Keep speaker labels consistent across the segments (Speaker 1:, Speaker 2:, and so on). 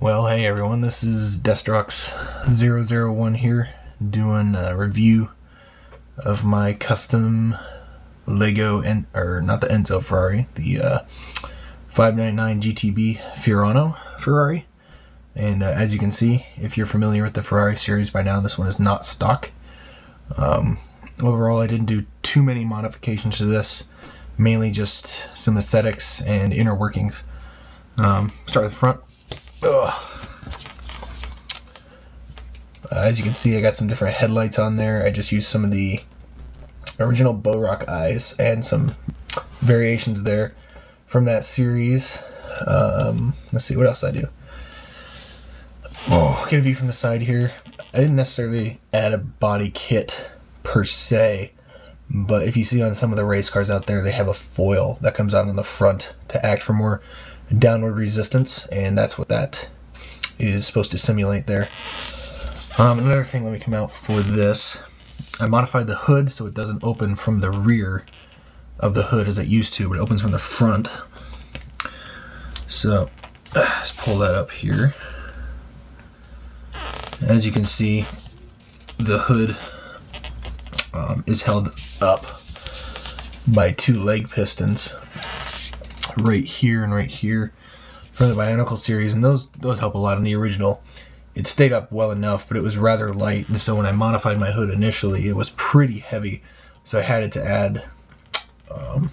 Speaker 1: Well, hey everyone, this is Destrox001 here, doing a review of my custom Lego, not the Enzo Ferrari, the 599 GTB Fiorano Ferrari. And as you can see, if you're familiar with the Ferrari series by now, this one is not stock. Overall, I didn't do too many modifications to this, mainly just some aesthetics and inner workings. Start with the front. As you can see, I got some different headlights on there. I just used some of the original Bow Rock eyes and some variations there from that series. Let's see, what else did I do? Get a view from the side here. I didn't necessarily add a body kit per se, but if you see on some of the race cars out there, they have a foil that comes out on the front to act for more downward resistance, and that's what that is supposed to simulate there. Another thing, let me come out for this. I modified the hood so it doesn't open from the rear of the hood as it used to, but it opens from the front. So let's pull that up here. As you can see, the hood is held up by two leg pistons right here and right here from the Bionicle series, and those help a lot. In the original, it stayed up well enough, but it was rather light, and so when I modified my hood initially, it was pretty heavy, so I had to add I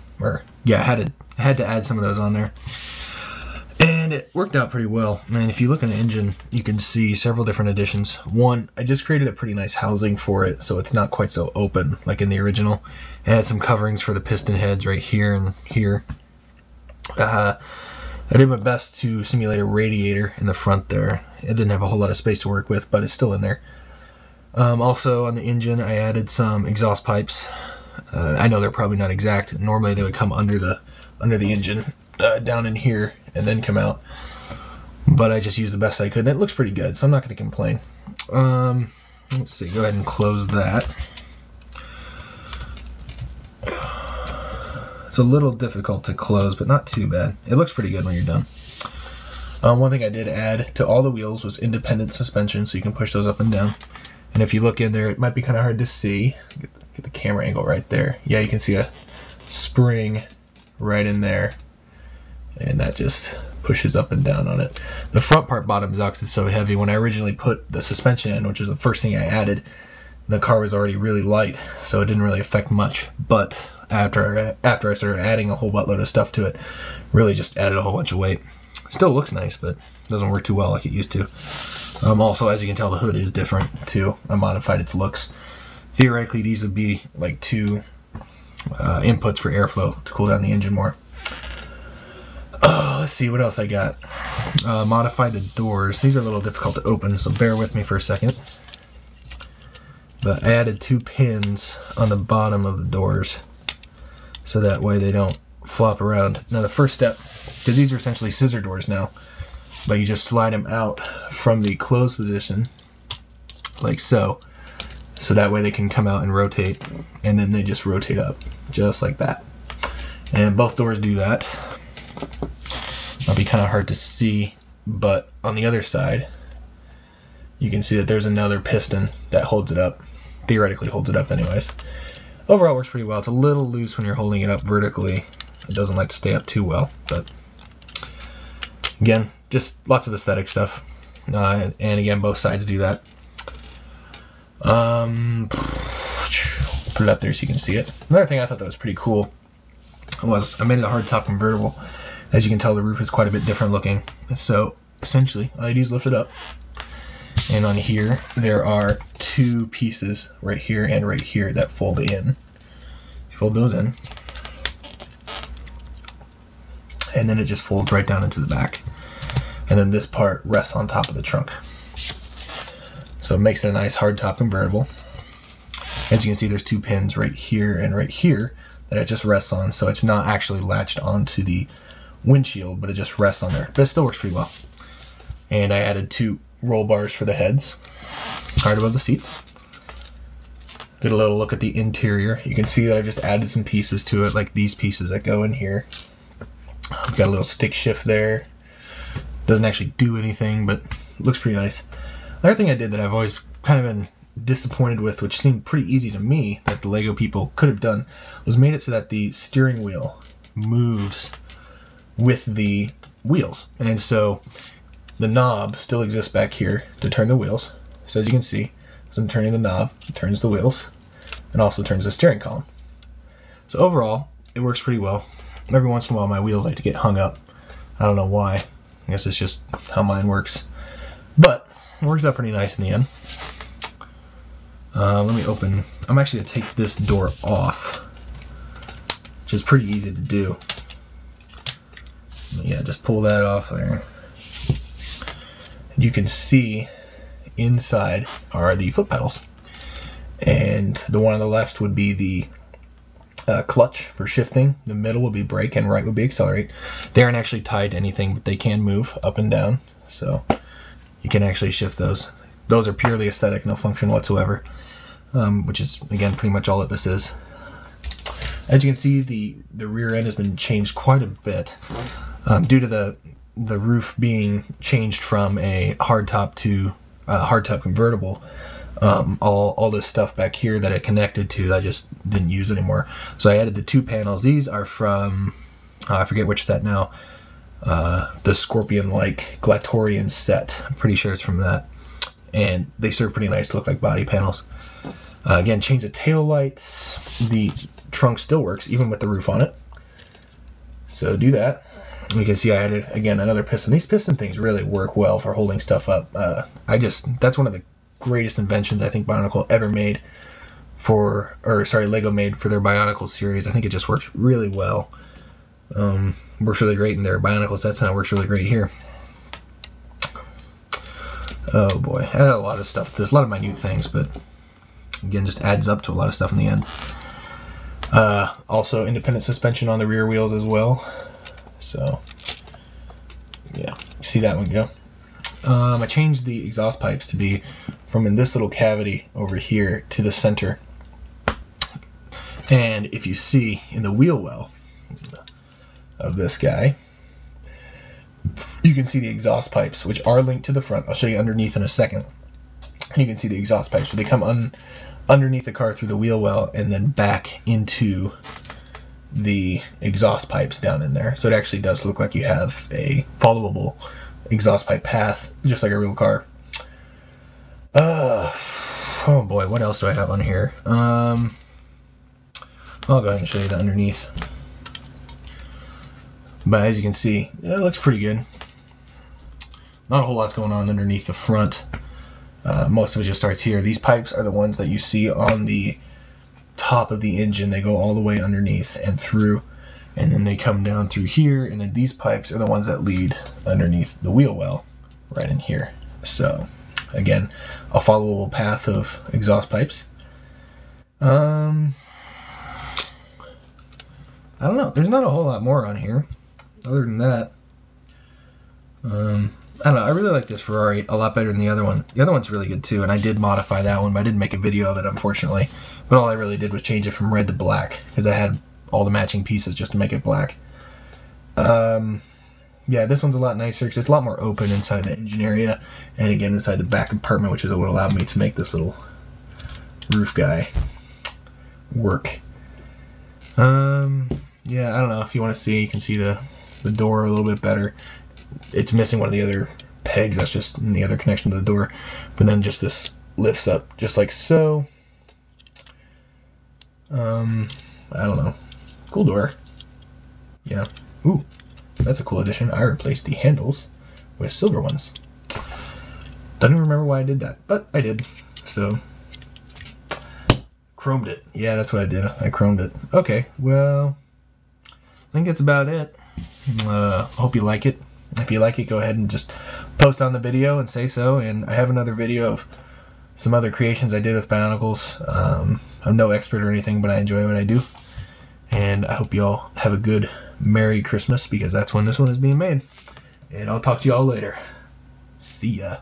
Speaker 1: had to add some of those on there, and it worked out pretty well. And if you look in the engine, you can see several different additions. One, I just created a pretty nice housing for it, so it's not quite so open like in the original. I had some coverings for the piston heads right here and here. I did my best to simulate a radiator in the front there. It didn't have a whole lot of space to work with, but it's still in there. Also on the engine, I added some exhaust pipes. I know they're probably not exact. Normally they would come under the engine, down in here, and then come out. But I just used the best I could, and it looks pretty good, so I'm not going to complain. Let's see, go ahead and close that. It's a little difficult to close, but not too bad. It looks pretty good when you're done. One thing I did add to all the wheels was independent suspension, so you can push those up and down. And if you look in there, it might be kind of hard to see. Get the camera angle right there. Yeah, you can see a spring right in there, and that just pushes up and down on it. The front part bottoms out because it's so heavy. When I originally put the suspension in, which was the first thing I added, the car was already really light, so it didn't really affect much. But after I started adding a whole buttload of stuff to it, really just added a whole bunch of weight. Still looks nice, but doesn't work too well like it used to. Also, as you can tell, the hood is different too. I modified its looks. Theoretically, these would be like two inputs for airflow to cool down the engine more. Let's see what else I got. Modified the doors. These are a little difficult to open, so bear with me for a second. But I added two pins on the bottom of the doors, so that way they don't flop around. Now the first step, because these are essentially scissor doors now, but you just slide them out from the closed position, like so. So that way they can come out and rotate, and then they just rotate up, just like that. And both doors do that. It'll be kind of hard to see, but on the other side, you can see that there's another piston that holds it up. Theoretically holds it up anyways. Overall, it works pretty well. It's a little loose when you're holding it up vertically. It doesn't like to stay up too well, but again, just lots of aesthetic stuff. And again, both sides do that. Put it up there so you can see it. Another thing I thought that was pretty cool was I made it a hardtop convertible. As you can tell, the roof is quite a bit different looking. So essentially, all you do is lift it up. And on here, there are two pieces right here and right here that fold in. You fold those in, and then it just folds right down into the back. And then this part rests on top of the trunk. So it makes it a nice hardtop convertible. As you can see, there's two pins right here and right here that it just rests on. So it's not actually latched onto the windshield, but it just rests on there. But it still works pretty well. And I added two roll bars for the heads, right above the seats. Get a little look at the interior. You can see that I just added some pieces to it, like these pieces that go in here. I've got a little stick shift there. Doesn't actually do anything, but looks pretty nice. The other thing I did that I've always kind of been disappointed with, which seemed pretty easy to me that the Lego people could have done, was made it so that the steering wheel moves with the wheels. And so the knob still exists back here to turn the wheels. So as you can see, as I'm turning the knob, it turns the wheels and also turns the steering column. So overall, it works pretty well. Every once in a while my wheels like to get hung up. I don't know why. I guess it's just how mine works. But it works out pretty nice in the end. Let me open. I'm actually going to take this door off, which is pretty easy to do. Yeah, just pull that off there. You can see inside are the foot pedals, and the one on the left would be the clutch for shifting, the middle would be brake, and right would be accelerate. They aren't actually tied to anything, but they can move up and down, so you can actually shift those. Those are purely aesthetic, no function whatsoever, which is, again, pretty much all that this is. As you can see, the rear end has been changed quite a bit due to the roof being changed from a hardtop to hardtop convertible. All this stuff back here that it connected to, I just didn't use anymore. So I added the 2 panels. These are from, I forget which set now, the Scorpion-like Glatorian set. I'm pretty sure it's from that. And they serve pretty nice to look like body panels. Again, change the tail lights. The trunk still works, even with the roof on it. So do that. You can see I added, again, another piston. These piston things really work well for holding stuff up. That's one of the greatest inventions I think Bionicle ever made Lego made for their Bionicle series. I think it just works really well. Works really great in their Bionicle sets, and it works really great here. Oh boy, I added a lot of stuff. There's a lot of minute things, but again, just adds up to a lot of stuff in the end. Also, independent suspension on the rear wheels as well. So, yeah, you see that one go. I changed the exhaust pipes to be from in this little cavity over here to the center. And if you see in the wheel well of this guy, you can see the exhaust pipes, which are linked to the front. I'll show you underneath in a second. And you can see the exhaust pipes. They come underneath the car through the wheel well and then back into the exhaust pipes down in there. So it actually does look like you have a followable exhaust pipe path, just like a real car. Oh boy, what else do I have on here? I'll go ahead and show you the underneath. But as you can see, it looks pretty good. Not a whole lot's going on underneath the front. Most of it just starts here. These pipes are the ones that you see on the top of the engine. They go all the way underneath and through, and then they come down through here, and then these pipes are the ones that lead underneath the wheel well right in here. So again, a followable path of exhaust pipes. I don't know, there's not a whole lot more on here other than that. I don't know, I really like this Ferrari a lot better than the other one. The other one's really good too, and I did modify that one, but I didn't make a video of it, unfortunately. But all I really did was change it from red to black, because I had all the matching pieces just to make it black. Yeah, this one's a lot nicer, because it's a lot more open inside the engine area, and again inside the back compartment, which is what allowed me to make this little roof guy work. Yeah, I don't know, if you want to see, you can see the door a little bit better. It's missing one of the other pegs, that's just in the other connection to the door. But then just this lifts up just like so. I don't know. Cool door. Yeah. Ooh, that's a cool addition. I replaced the handles with silver ones. Don't even remember why I did that, but I did. So, chromed it. Yeah, that's what I did. I chromed it. Okay, well, I think that's about it. Hope you like it. If you like it, go ahead and just post on the video and say so. And I have another video of some other creations I did with Bionicles. I'm no expert or anything, but I enjoy what I do. And I hope you all have a good Merry Christmas, because that's when this one is being made. And I'll talk to you all later. See ya.